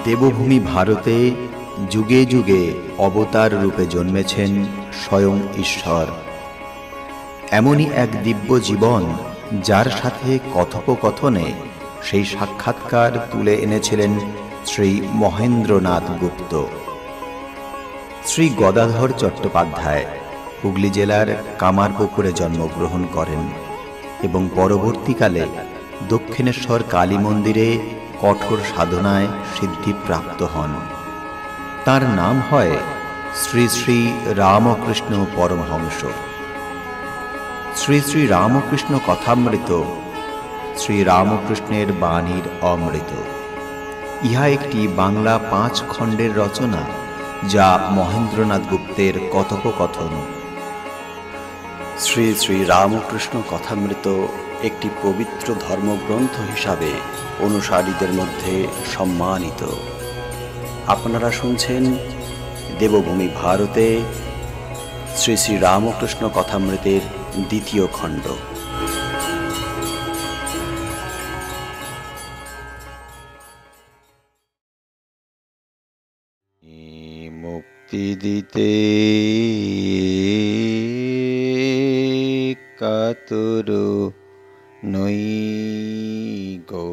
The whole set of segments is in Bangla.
দেবভূমি ভারতে যুগে যুগে অবতার রূপে জন্মেছেন স্বয়ং ঈশ্বর। এমনই এক দিব্য জীবন যার সাথে কথোপকথনে সেই সাক্ষাৎকার তুলে এনেছিলেন শ্রী মহেন্দ্রনাথ গুপ্ত। শ্রী গদাধর চট্টোপাধ্যায় হুগলি জেলার কামারপুকুরে জন্মগ্রহণ করেন এবং পরবর্তীকালে দক্ষিণেশ্বর কালী মন্দিরে কঠোর সাধনায় সিদ্ধিপ্রাপ্ত হন। তার নাম হয় শ্রী শ্রী রামকৃষ্ণ পরমহংস। শ্রী শ্রী রামকৃষ্ণ কথামৃত শ্রী রামকৃষ্ণের বাণীর অমৃত। ইহা একটি বাংলা 5 খণ্ডের রচনা, যা মহেন্দ্রনাথ গুপ্তের কথোপকথন। শ্রী শ্রী রামকৃষ্ণ কথামৃত একটি পবিত্র ধর্মগ্রন্থ হিসাবে অনুসারীদের মধ্যে সম্মানিত। আপনারা শুনছেন দেবভূমি ভারতে শ্রী শ্রী রামকৃষ্ণ কথামৃতের 2য় খণ্ড। মুক্তি দিতে কাতর নই গো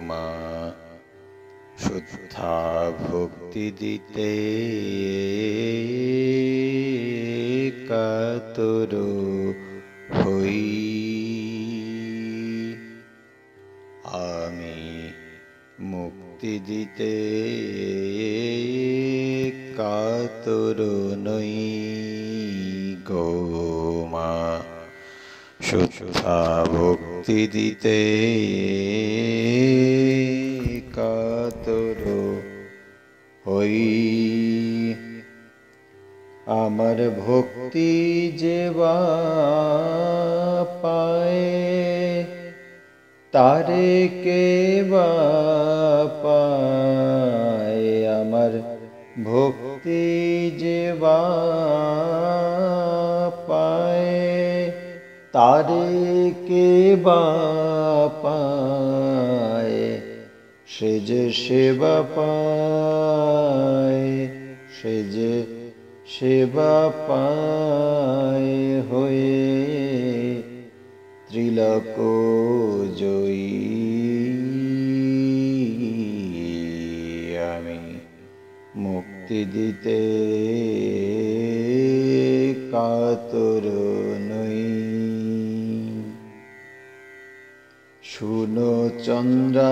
মা, শুদ্ধা ভক্তি দিতে কাতর হই। আমি মুক্তি দিতে কাতর নই গো মা, শুদ্ধা ভক্তি দিতে কাতর হই। আমার ভক্তি যে পায় তারে কে পায়, আমার ভক্তি যে পায় তারে কে পায়, সে যে সেবা পায়, সে যে সেবা পায় হয়ে ত্রিলোক জয়ী। আমি মুক্তি দিতে কাতর নই। শুনো চন্দ্রাবলী,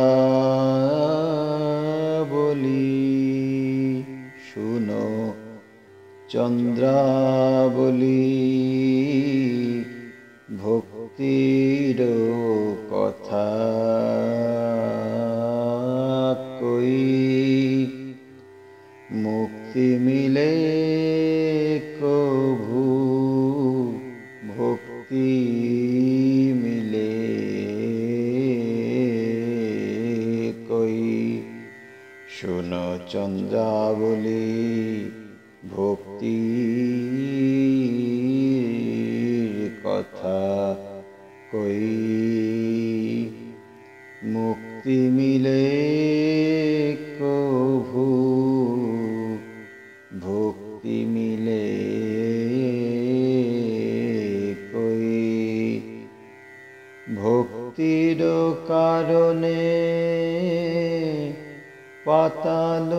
শুনো চন্দ্রাবলী, ভক্তির কথা কই। মুক্তি মিলে কভু, ভক্তি মিলে কই। শুনো চন্দ্রাবলী, ভক্তির কথা কই। মুক্তি মিলে কভু, ভক্তি মিলে কই। ভক্তির কারণে পাতাল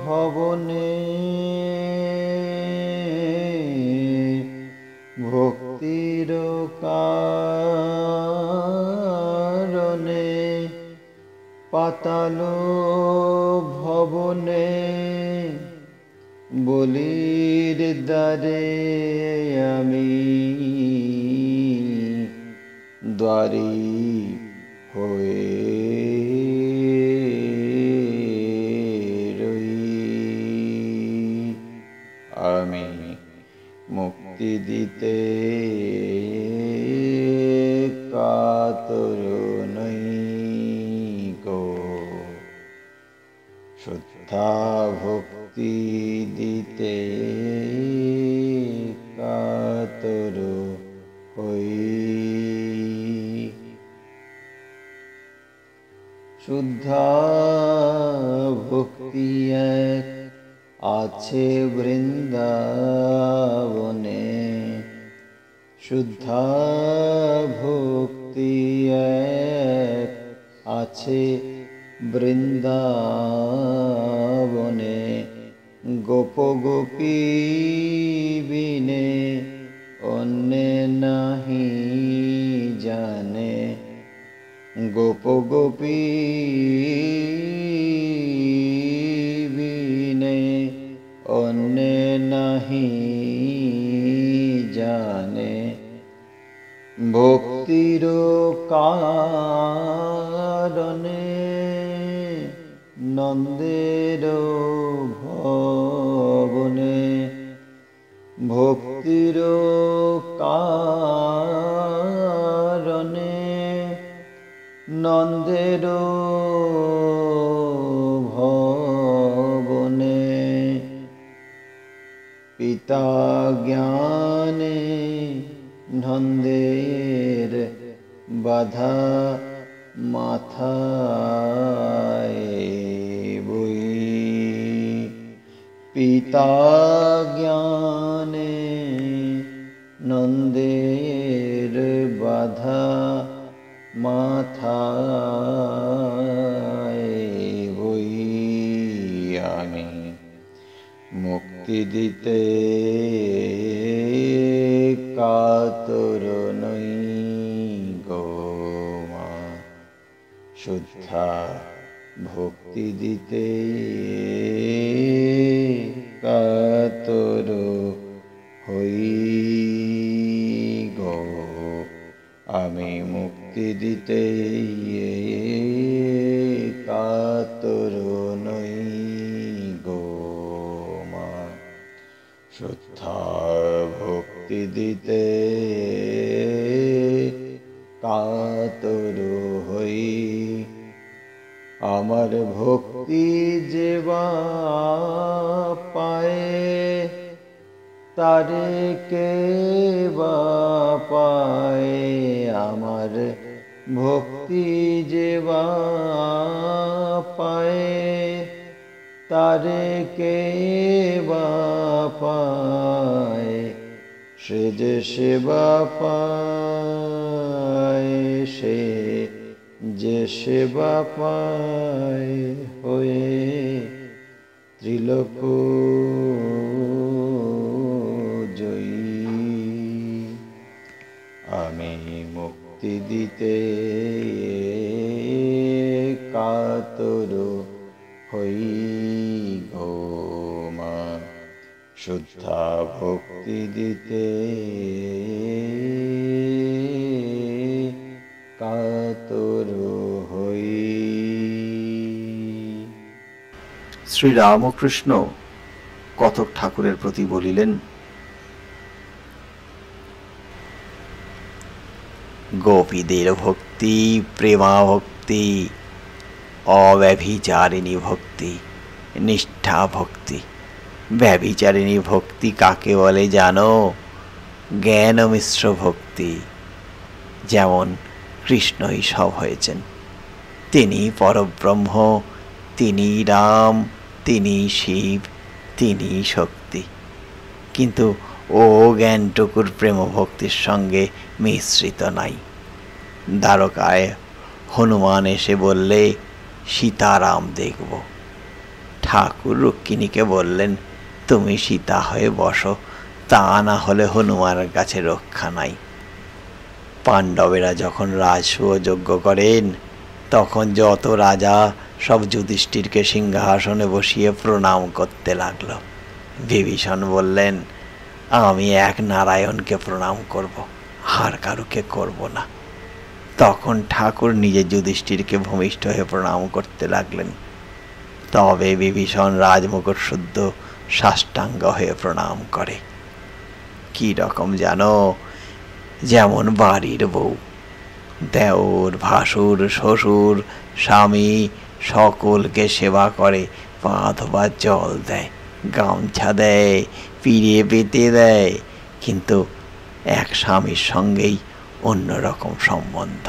ভবনে, ভক্তির কারণে পাতাল ভবনে, বলির দ্বারে আমি দ্বারী হয়ে রই। আমি মুক্তি দিতে কাতর নই গো, শুদ্ধা ভক্তি দিতে কাতর হই। শুদ্ধা ভক্তি এক আছে বৃন্দাবনে, শুদ্ধা ভক্তি এক আছে বৃন্দাবনে, গোপ গোপী বিনে অন্যে নাহি জানে, গোপ গোপী বিনে অন্যে নাহি জানে, ভক্তির কারণে নন্দের ভবনে, ভক্তির কারণে নন্দের ভবনে, পিতা জ্ঞানে নন্দের বাধা মাথায় বই, পিতা জ্ঞানে নন্দের বাধা মাথায় বই, আমি মুক্তি দিতে কাতর নই গো মা, শুদ্ধা ভক্তি দিতে কাতর হই গো, আমি মুক্তি দিতে কাতর নই গো মা, শুদ্ধা ভক্তি দিতে কাতর হই, আমার ভক্তি যে বা পায়ে তারে কে বা পায়, আমার ভক্তি যে বা পায় তারে কে বা পায়, সে যে সেবা পায়, সে যে সেবা পায় হয়ে ত্রিলোক জয়ী, আমি মুক্তি দিতে কাতর হই গো মা, শুদ্ধা ভক্তি দিতে কাতর হই। শ্রীরামকৃষ্ণ কতক ঠাকুরের প্রতি বলিলেন, গোপীদের ভক্তি প্রেমা ভক্তি, অব্যভিচারিণী ভক্তি, নিষ্ঠা ভক্তি। ব্যভিচারিণী ভক্তি কাকে বলে জানো? জ্ঞান মিশ্র ভক্তি। যেমন কৃষ্ণই সব হয়েছেন, তিনি পরব্রহ্ম, তিনি রাম, তিনি শিব, তিনি শক্তি, কিন্তু ও জ্ঞানটুকুর প্রেম ভক্তির সঙ্গে মিশ্রিত নাই। দ্বারকায় হনুমান এসে বললে সীতারাম দেখব, ঠাকুর রুক্মিণীকে বললেন তুমি সীতা হয়ে বসো, তা না হলে হনুমানের কাছে রক্ষা নাই। পাণ্ডবেরা যখন রাজসূয় যজ্ঞ করেন তখন যত রাজা সব যুধিষ্ঠিরকে সিংহাসনে বসিয়ে প্রণাম করতে লাগলো। বিভীষণ বললেন আমি এক নারায়ণকে প্রণাম করব, আর কারুকে করব না। তখন ঠাকুর নিজে যুধিষ্ঠিরকে ভূমিষ্ঠ হয়ে প্রণাম করতে লাগলেন। তবে বিভীষণ রাজমুকুট শুদ্ধ সাষ্টাঙ্গ হয়ে প্রণাম করে। কি রকম জানো? যেমন বাড়ির বউ দেওর, ভাসুর, শ্বশুর, স্বামী সকলকে সেবা করে, পা ধোবার জল দেয়, গামছা দেয়, পিড়ে পেতে দেয়, কিন্তু এক স্বামীর সঙ্গেই অন্যরকম সম্বন্ধ।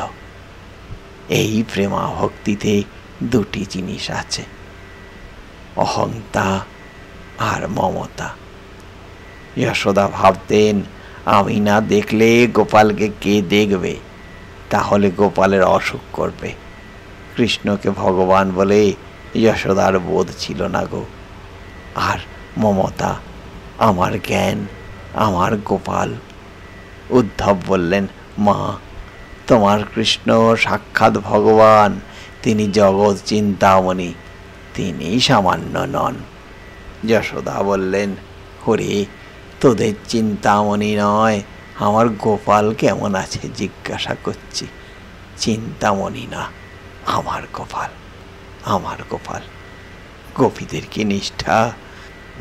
এই প্রেমা ভক্তিতে দুটি জিনিস আছে, অহংতা আর মমতা। যশোদা ভাবতেন, আমি না দেখলে গোপালকে কে দেখবে, তাহলে গোপালের অসুখ করবে। কৃষ্ণকে ভগবান বলে যশোদার বোধ ছিল না গো। আর মমতা, আমার জ্ঞান, আমার গোপাল। উদ্ধব বললেন, মা, তোমার কৃষ্ণ সাক্ষাৎ ভগবান, তিনি জগৎ চিন্তামণি, তিনি সামান্য নন। যশোদা বললেন, হরে, তোদের চিন্তামণি নয়, আমার গোপাল কেমন আছে জিজ্ঞাসা করছি। চিন্তামণি না, আমার গোপাল, আমার গোপাল। গোপীদের কি নিষ্ঠা!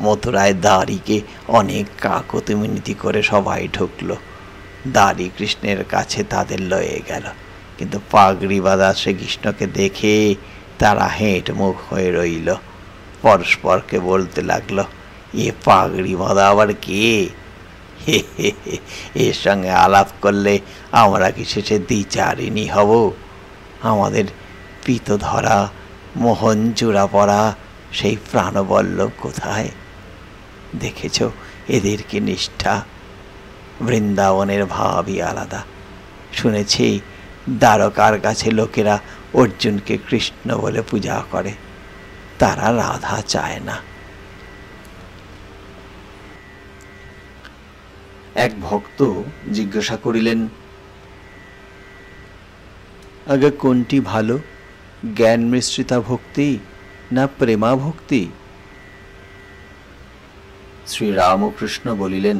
মথুরায় দাড়িকে অনেক কাকতি মিনতি করে সবাই ঢুকলো। দাড়ি কৃষ্ণের কাছে তাদের লয়ে গেল, কিন্তু পাগড়ি বাঁধা শ্রীকৃষ্ণকে দেখে তারা হেঁট মুখ হয়ে রইল। পরস্পরকে বলতে লাগলো, এ পাগড়ি বাঁধা আবার কে? হে হে হে, এর সঙ্গে আলাপ করলে আমরা কি শেষে দ্বিচারিণী হব? আমাদের পিত ধরা, মোহন চূড়া পরা সেই প্রাণবল্লভ কোথায়? দেখেছ এদের কি নিষ্ঠা! বৃন্দাবনের ভাবই আলাদা। শুনেছি দ্বারকার কাছে লোকেরা অর্জুনকে কৃষ্ণ বলে পূজা করে, তারা রাধা চায় না। এক ভক্ত জিজ্ঞাসা করিলেন, আগে কোনটি ভালো, জ্ঞান মিশ্রিতা ভক্তি না প্রেমা ভক্তি? শ্রীরামকৃষ্ণ বলিলেন,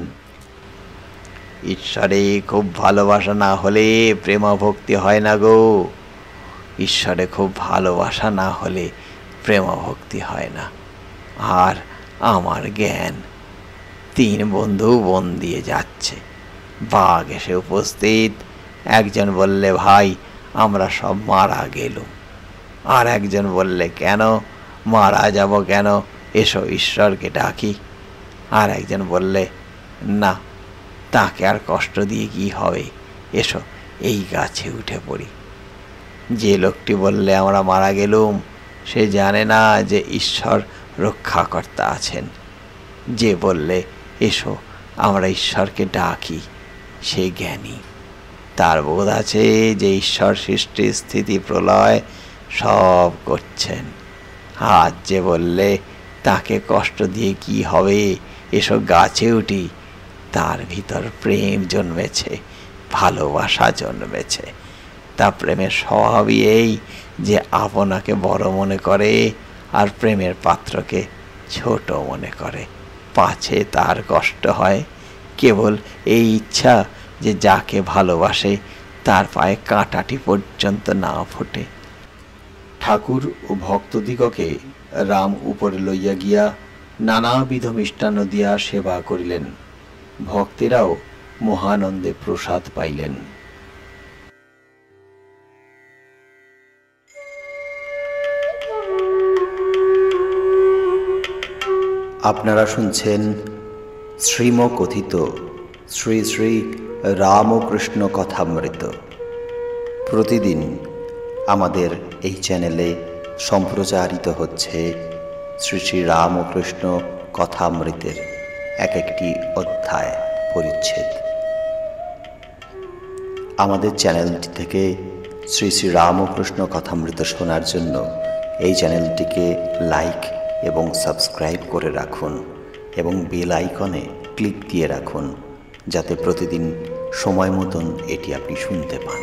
ঈশ্বরে খুব ভালোবাসা না হলে প্রেমা ভক্তি হয় না গো। ঈশ্বরে খুব ভালোবাসা না হলে প্রেমা ভক্তি হয় না। আর আমার জ্ঞান, তিন বন্ধু বন দিয়ে যাচ্ছে, বাঘ এসে উপস্থিত। একজন বললে, ভাই, আমরা সব মারা গেলুম। আর একজন বললে, কেন মারা যাব কেন, এসো ঈশ্বরকে ডাকি। আর একজন বললে, না, তাকে আর কষ্ট দিয়ে কি হবে, এসো এই গাছে উঠে পড়ি। যে লোকটি বললে আমরা মারা গেলুম, সে জানে না যে ঈশ্বর রক্ষাকর্তা আছেন। যে বললে এসো আমরা ঈশ্বরকে ডাকি, সে জ্ঞানী, তার বোধ আছে যে ঈশ্বর সৃষ্টি স্থিতি প্রলয় সব করছেন। আজ যে বললে তাকে কষ্ট দিয়ে কি হবে, এসো গাছে উঠি, তার ভিতর প্রেম জন্মেছে, ভালোবাসা জন্মেছে। তা প্রেমের স্বভাবই এই যে আপনাকে বড় মনে করে আর প্রেমের পাত্রকে ছোট মনে করে, পাছে তার কষ্ট হয়। কেবল এই ইচ্ছা যে যাকে ভালোবাসে তার পায়ে কাঁটাটি পর্যন্ত না ফোটে। ঠাকুর ও ভক্তদিগকে রাম উপরে লইয়া গিয়া নানাবিধ মিষ্টান্ন দিয়া সেবা করিলেন। ভক্তেরাও মহানন্দে প্রসাদ পাইলেন। আপনারা শুনছেন শ্রীমকথিত শ্রী শ্রী রামকৃষ্ণ কথামৃত। প্রতিদিন আমাদের এই চ্যানেলে সম্প্রচারিত হচ্ছে শ্রী শ্রী রামকৃষ্ণ কথামৃতের এক একটি অধ্যায় পরিচ্ছেদ। আমাদের চ্যানেলটি থেকে শ্রী শ্রী রামকৃষ্ণ কথামৃত শোনার জন্য এই চ্যানেলটিকে লাইক এবং সাবস্ক্রাইব করে রাখুন এবং বেল আইকনে ক্লিক দিয়ে রাখুন, যাতে প্রতিদিন সময় মতন এটি আপনি শুনতে পান।